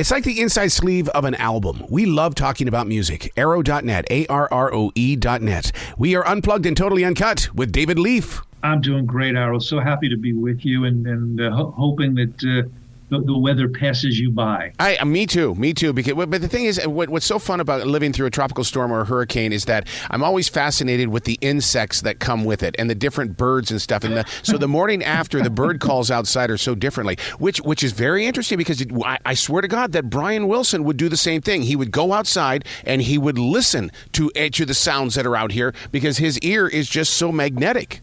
It's like the inside sleeve of an album. We love talking about music. Arrow.net, ARROE.net. We are unplugged and totally uncut with David Leaf. I'm doing great, Arrow. So happy to be with you and hoping that the weather passes you by. Me too. But the thing is, what's so fun about living through a tropical storm or a hurricane is that I'm always fascinated with the insects that come with it and the different birds and stuff. And so the morning after, the bird calls outside are so differently, which is very interesting because I swear to God that Brian Wilson would do the same thing. He would go outside and he would listen to the sounds that are out here because his ear is just so magnetic.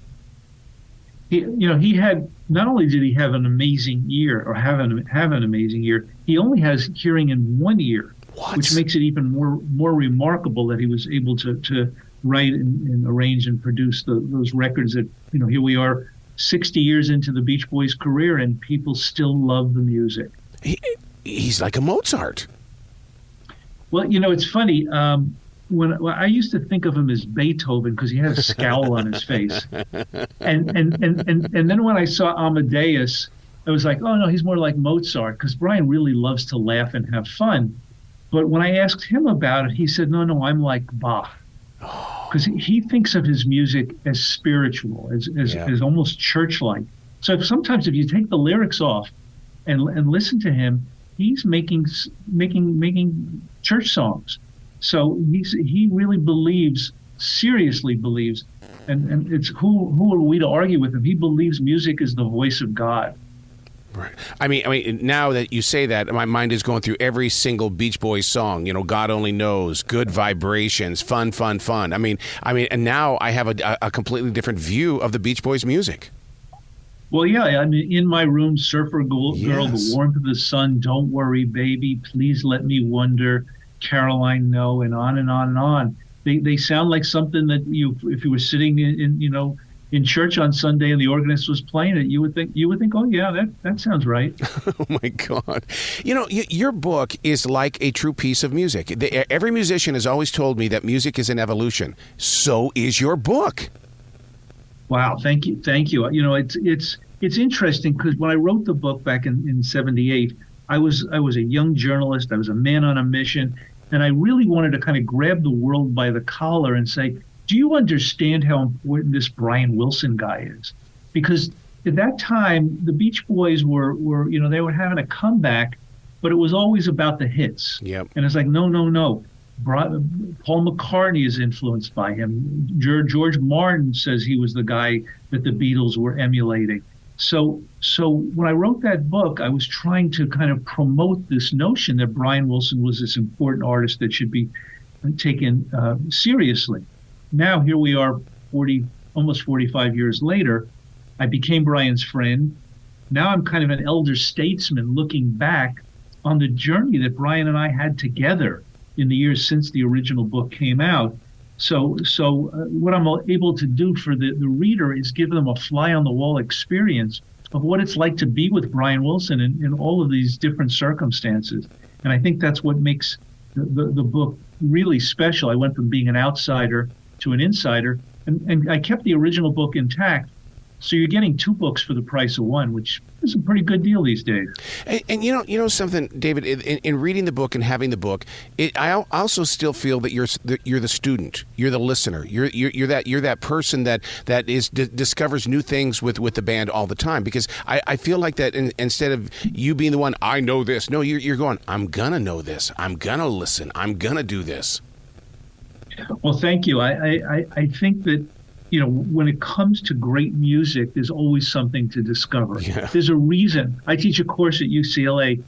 He had, not only did he have an amazing ear or have an amazing ear, he only has hearing in one ear, which makes it even more remarkable that he was able to write and arrange and produce those records that, here we are 60 years into the Beach Boys' career and people still love the music. He's like a Mozart. Well, it's funny. When I used to think of him as Beethoven because he had a scowl on his face, and then when I saw Amadeus, I was like, oh no, he's more like Mozart because Brian really loves to laugh and have fun. But when I asked him about it, he said, no, I'm like Bach, because he thinks of his music as spiritual, as almost church-like. So sometimes if you take the lyrics off and listen to him, he's making church songs. So he really seriously believes, and it's who are we to argue with him? He believes music is the voice of God. Right. I mean, now that you say that, my mind is going through every single Beach Boys song. God Only Knows, Good Vibrations, Fun. I mean, and now I have a completely different view of the Beach Boys music. Well, yeah, I mean, In My Room, Surfer Girl, The Warmth of the Sun, Don't Worry, Baby, Please Let Me Wonder, Caroline No, and on and on and on. They sound like something that if you were sitting in church on Sunday and the organist was playing it, you would think, oh yeah, that sounds right. Oh my God. Your book is like a true piece of music. Every musician has always told me that music is an evolution. So is your book. Wow, thank you. It's interesting because when I wrote the book back in 78, I was a young journalist. I was a man on a mission, and I really wanted to kind of grab the world by the collar and say, do you understand how important this Brian Wilson guy is? Because at that time, the Beach Boys were they were having a comeback, but it was always about the hits. Yep. And it's like, no. Paul McCartney is influenced by him. George Martin says he was the guy that the Beatles were emulating. So when I wrote that book, I was trying to kind of promote this notion that Brian Wilson was this important artist that should be taken seriously. Now, here we are almost 45 years later. I became Brian's friend. Now I'm kind of an elder statesman looking back on the journey that Brian and I had together in the years since the original book came out. So what I'm able to do for the reader is give them a fly-on-the-wall experience of what it's like to be with Brian Wilson in all of these different circumstances. And I think that's what makes the book really special. I went from being an outsider to an insider, and I kept the original book intact. So you're getting two books for the price of one, which is a pretty good deal these days. And you know something, David. In reading the book and having the book, I also still feel that you're the student, you're the listener, you're that person that discovers new things with the band all the time. Because I feel like that instead of you being the one, I know this. No, you're going, I'm gonna know this. I'm gonna listen. I'm gonna do this. Well, thank you. I think that, when it comes to great music, there's always something to discover. Yeah. There's a reason. I teach a course at UCLA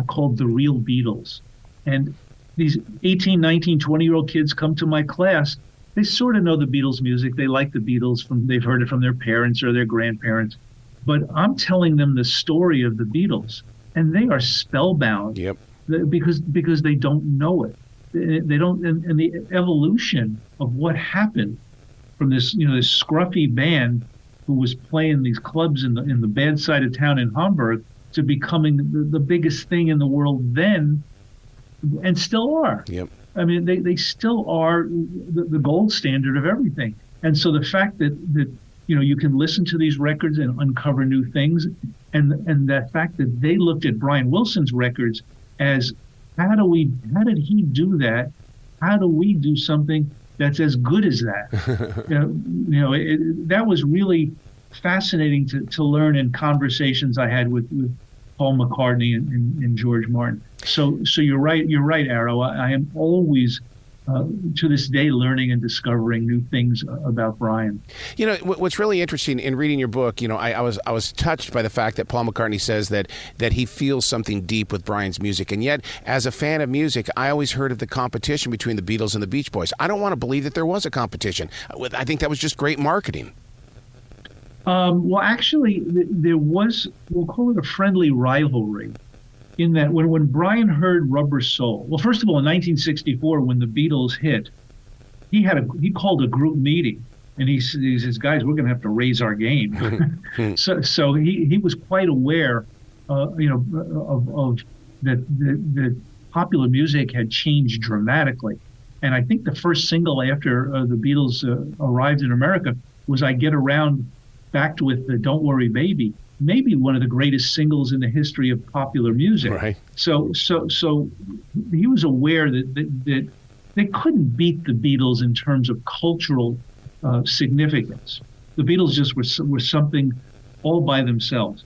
called The Real Beatles. And these 18, 19, 20-year-old kids come to my class. They sort of know the Beatles music. They like the Beatles. They've heard it from their parents or their grandparents. But I'm telling them the story of the Beatles, and they are spellbound. Yep. Because they don't know it. They don't, and the evolution of what happened from this, this scruffy band who was playing these clubs in the bad side of town in Hamburg to becoming the biggest thing in the world then, and still are. Yep. I mean, they still are the gold standard of everything. And so the fact that you can listen to these records and uncover new things, and that fact that they looked at Brian Wilson's records as how did he do that? How do we do something that's as good as that? That was really fascinating to learn in conversations I had with Paul McCartney and George Martin. So you're right, Arrow. I am always to this day learning and discovering new things about Brian. What's really interesting in reading your book, I was touched by the fact that Paul McCartney says that he feels something deep with Brian's music, and yet as a fan of music, I always heard of the competition between the Beatles and the Beach Boys. I don't want to believe that there was a competition. I think that was just great marketing. Well, actually, there was, we'll call it a friendly rivalry, in that when Brian heard Rubber Soul, well, first of all, in 1964, when the Beatles hit, he called a group meeting, and he says, guys, we're going to have to raise our game. so he was quite aware, of that popular music had changed dramatically. And I think the first single after the Beatles arrived in America was "I Get Around," backed with the "Don't Worry Baby," maybe one of the greatest singles in the history of popular music. Right. So he was aware that they couldn't beat the Beatles in terms of cultural significance. The Beatles just were something all by themselves.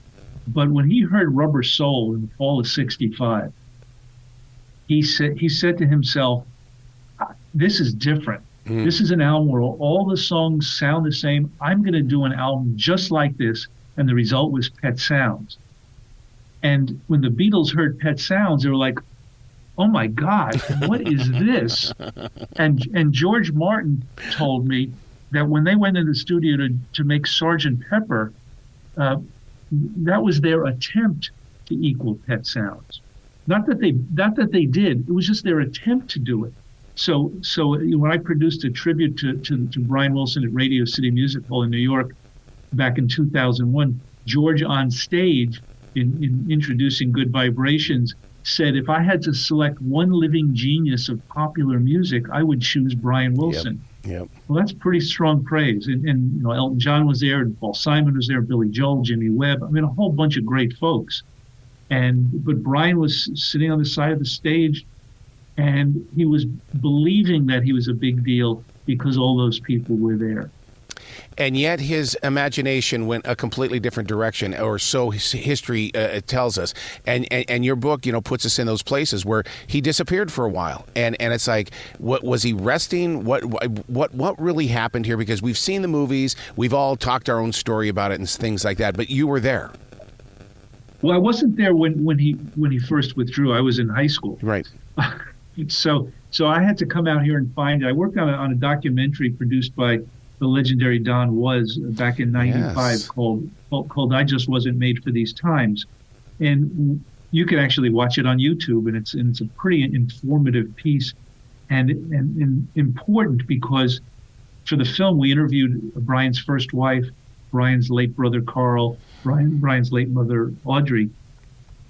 But when he heard Rubber Soul in the fall of '65, he said to himself, "This is different. This is an album where all the songs sound the same. I'm going to do an album just like this." And the result was Pet Sounds. And when the Beatles heard Pet Sounds, they were like, "Oh my God, what is this?" And George Martin told me that when they went in the studio to make Sgt. Pepper, that was their attempt to equal Pet Sounds. Not that they did. It was just their attempt to do it. So when I produced a tribute to Brian Wilson at Radio City Music Hall in New York back in 2001, George on stage in introducing Good Vibrations said, if I had to select one living genius of popular music, I would choose Brian Wilson. Yep. Well, that's pretty strong praise. And Elton John was there, and Paul Simon was there, Billy Joel, Jimmy Webb. I mean, a whole bunch of great folks. But Brian was sitting on the side of the stage, and he was believing that he was a big deal because all those people were there. And yet his imagination went a completely different direction, or so history tells us. And your book, puts us in those places where he disappeared for a while. And it's like, what was he resting? What really happened here? Because we've seen the movies, we've all talked our own story about it and things like that. But you were there. Well, I wasn't there when he first withdrew. I was in high school. Right. So I had to come out here and find it. I worked on a documentary produced by the legendary Don Was back in '95 Yes. called "I Just Wasn't Made for These Times," and you can actually watch it on YouTube, and it's a pretty informative piece and important, because for the film we interviewed Brian's first wife, Brian's late brother Carl, Brian's late mother Audrey,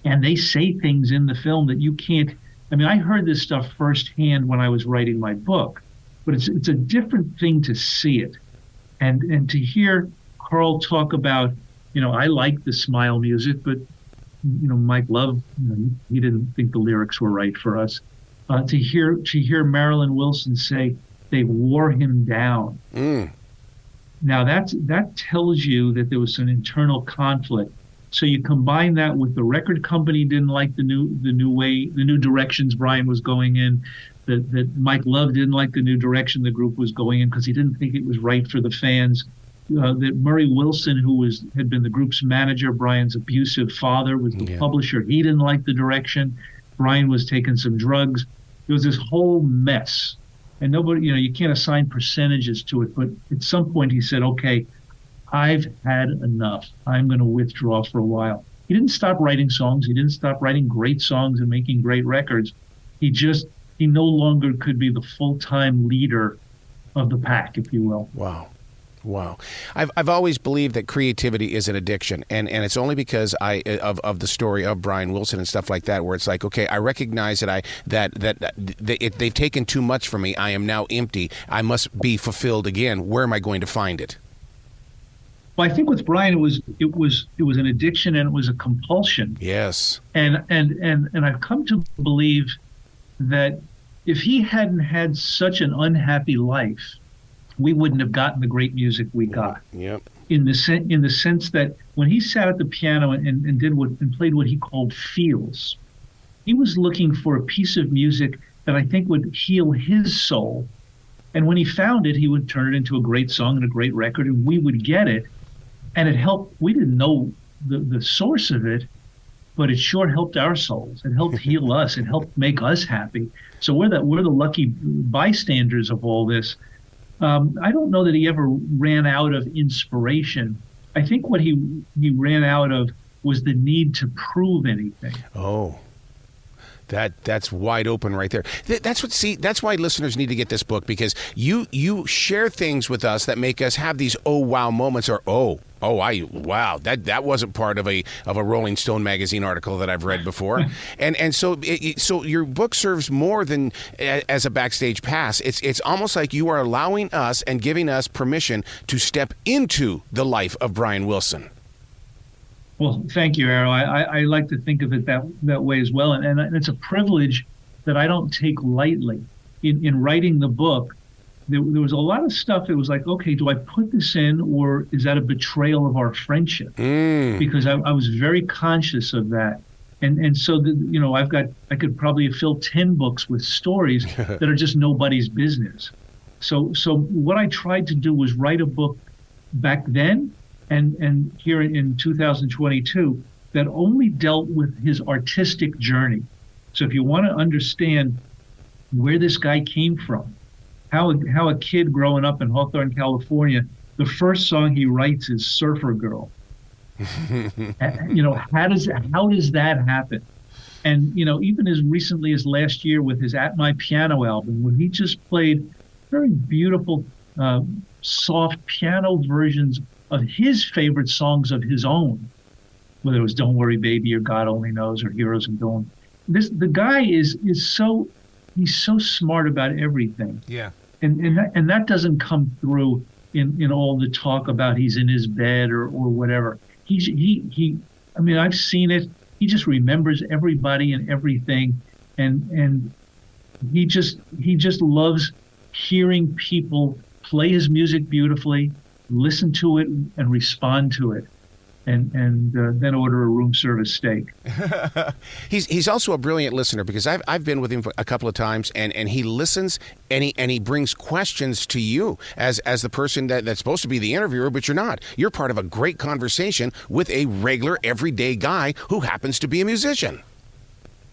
and they say things in the film that you can't. I mean, I heard this stuff firsthand when I was writing my book, but it's a different thing to see it, and to hear Carl talk about, I like the Smile music, but Mike Love, he didn't think the lyrics were right for us. To hear Marilyn Wilson say they wore him down. Now that tells you that there was an internal conflict. So you combine that with the record company didn't like the new directions Brian was going in, that Mike Love didn't like the new direction the group was going in because he didn't think it was right for the fans. That Murray Wilson, who had been the group's manager, Brian's abusive father, was the publisher. He didn't like the direction. Brian was taking some drugs. There was this whole mess. And nobody, you can't assign percentages to it, but at some point he said, "Okay, I've had enough. I'm going to withdraw for a while." He didn't stop writing songs. He didn't stop writing great songs and making great records. He no longer could be the full-time leader of the pack, if you will. Wow. I've always believed that creativity is an addiction, and it's only because of the story of Brian Wilson and stuff like that, where it's like, okay, I recognize that they've taken too much from me. I am now empty. I must be fulfilled again. Where am I going to find it? Well, I think with Brian, it was an addiction and it was a compulsion. Yes. And I've come to believe that if he hadn't had such an unhappy life, we wouldn't have gotten the great music we got. Yep. In the sense that when he sat at the piano and played what he called feels, he was looking for a piece of music that I think would heal his soul. And when he found it, he would turn it into a great song and a great record, and we would get it. And it helped. We didn't know the source of it, but it sure helped our souls. It helped heal us. It helped make us happy. So we're the lucky bystanders of all this. I don't know that he ever ran out of inspiration. I think what he ran out of was the need to prove anything. Oh. That's wide open right there. That's why listeners need to get this book, because you share things with us that make us have these oh wow moments, or wow, that wasn't part of a Rolling Stone magazine article that I've read before. and so your book serves more than as a backstage pass. It's almost like you are allowing us and giving us permission to step into the life of Brian Wilson. Well, thank you, Arrow. I like to think of it that way as well. And it's a privilege that I don't take lightly. In writing the book, there was a lot of stuff. It was like, okay, do I put this in, or is that a betrayal of our friendship? Because I was very conscious of that. And so, I could probably fill 10 books with stories that are just nobody's business. So what I tried to do was write a book back then, and here in 2022, that only dealt with his artistic journey. So if you want to understand where this guy came from, how a kid growing up in Hawthorne, California, the first song he writes is Surfer Girl. How does that happen? And, even as recently as last year with his At My Piano album, when he just played very beautiful, soft piano versions of his favorite songs of his own, whether it was Don't Worry Baby or God Only Knows or Heroes in Dawn. The guy is so smart about everything. Yeah. And that doesn't come through in all the talk about he's in his bed or whatever. I've seen it. He just remembers everybody and everything, and he just loves hearing people play his music beautifully, listen to it and respond to it, and then order a room service steak. He's also a brilliant listener, because I've been with him a couple of times, and he listens and he brings questions to you as the person that's supposed to be the interviewer, but you're not. You're part of a great conversation with a regular everyday guy who happens to be a musician.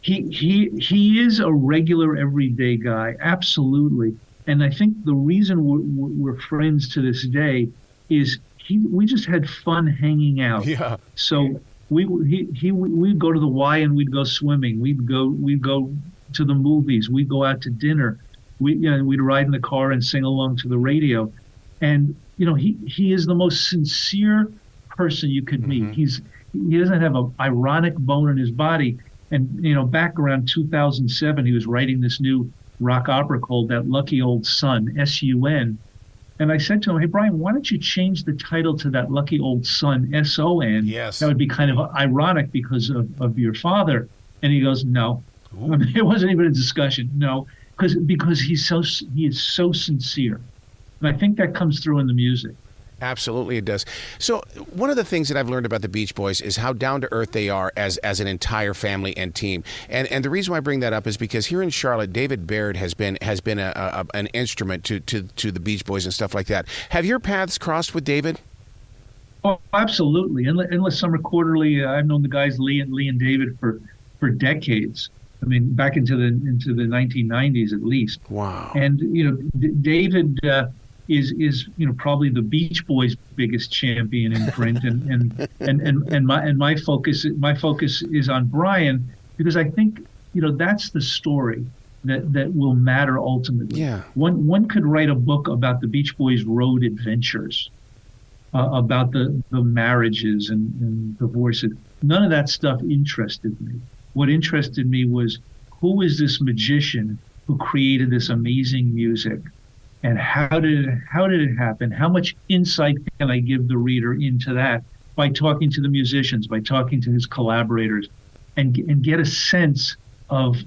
He is a regular everyday guy, absolutely. And I think the reason we're friends to this day is we just had fun hanging out. Yeah. So we'd go to the Y and we'd go swimming. We'd go to the movies. We'd go out to dinner. We'd ride in the car and sing along to the radio. And he is the most sincere person you could meet. Mm-hmm. He doesn't have an ironic bone in his body. And back around 2007, he was writing this new rock opera called That Lucky Old Sun, S-U-N. And I said to him, hey, Brian, why don't you change the title to That Lucky Old Son, S-O-N? Yes. That would be kind of ironic because of your father. And he goes, no. It wasn't even a discussion. No, because he is so sincere. And I think that comes through in the music. Absolutely, it does. So one of the things that I've learned about the Beach Boys is how down to earth they are as an entire family and team. And the reason why I bring that up is because here in Charlotte, David Baird has been an instrument to the Beach Boys and stuff like that. Have your paths crossed with David? Oh, absolutely. Endless Summer Quarterly. I've known the guys Lee and David for decades. I mean, back into the 1990s at least. Wow. And David is probably the Beach Boys' biggest champion in print, and my focus is on Brian, because I think that's the story that will matter ultimately. Yeah. One could write a book about the Beach Boys' road adventures, about the marriages and divorces. None of that stuff interested me. What interested me was, who is this magician who created this amazing music? And how did it happen? How much insight can I give the reader into that by talking to the musicians, by talking to his collaborators, and get a sense of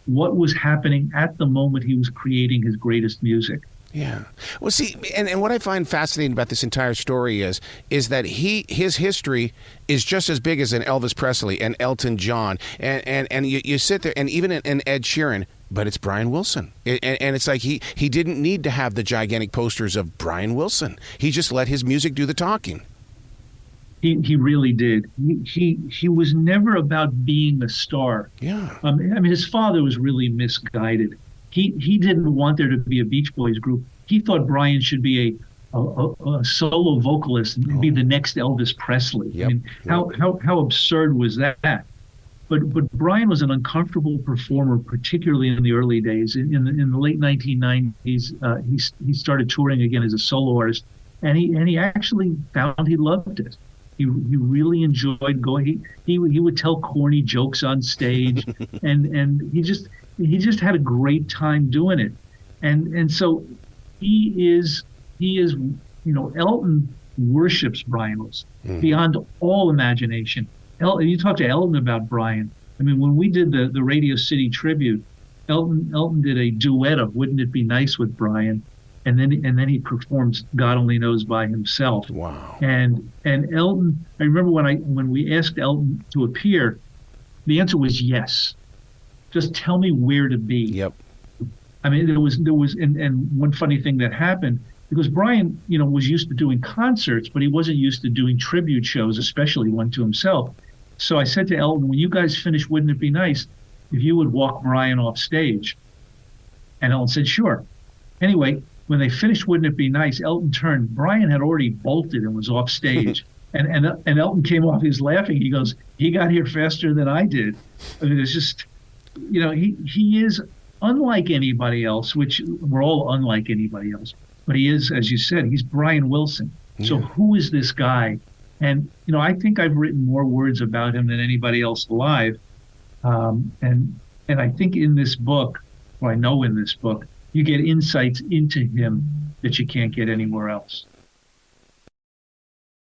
what was happening at the moment he was creating his greatest music. Yeah. Well, see, and what I find fascinating about this entire story is that his history is just as big as an Elvis Presley and Elton John, and you sit there, and even an Ed Sheeran, but it's Brian Wilson. And it's like he didn't need to have the gigantic posters of Brian Wilson. He just let his music do the talking. He really did. He was never about being a star. Yeah. I mean, his father was really misguided. He didn't want there to be a Beach Boys group. He thought Brian should be a solo vocalist and be the next Elvis Presley. Yep. I mean, how absurd was that? But Brian was an uncomfortable performer, particularly in the early days. In the late 1990s, he started touring again as a solo artist, and he actually found he loved it. He really enjoyed going. He would tell corny jokes on stage, and he just had a great time doing it. And so he is Elton worships Brian Wilson beyond all imagination. You talk to Elton about Brian. I mean, when we did the Radio City tribute, Elton did a duet of "Wouldn't It Be Nice" with Brian, and then he performed "God Only Knows" by himself. Wow. And Elton, I remember when we asked Elton to appear, the answer was yes. Just tell me where to be. Yep. I mean, there was and one funny thing that happened, because Brian, was used to doing concerts, but he wasn't used to doing tribute shows, especially one to himself. So I said to Elton, when you guys finish Wouldn't It Be Nice if you would walk Brian off stage? And Elton said, sure. Anyway, when they finished Wouldn't It Be Nice, Elton turned. Brian had already bolted and was off stage. and Elton came off, he was laughing. He goes, he got here faster than I did. I mean, it's just, he is unlike anybody else, which we're all unlike anybody else. But he is, as you said, he's Brian Wilson. Yeah. So who is this guy? And, I think I've written more words about him than anybody else alive. And I think in this book, or I know in this book, you get insights into him that you can't get anywhere else.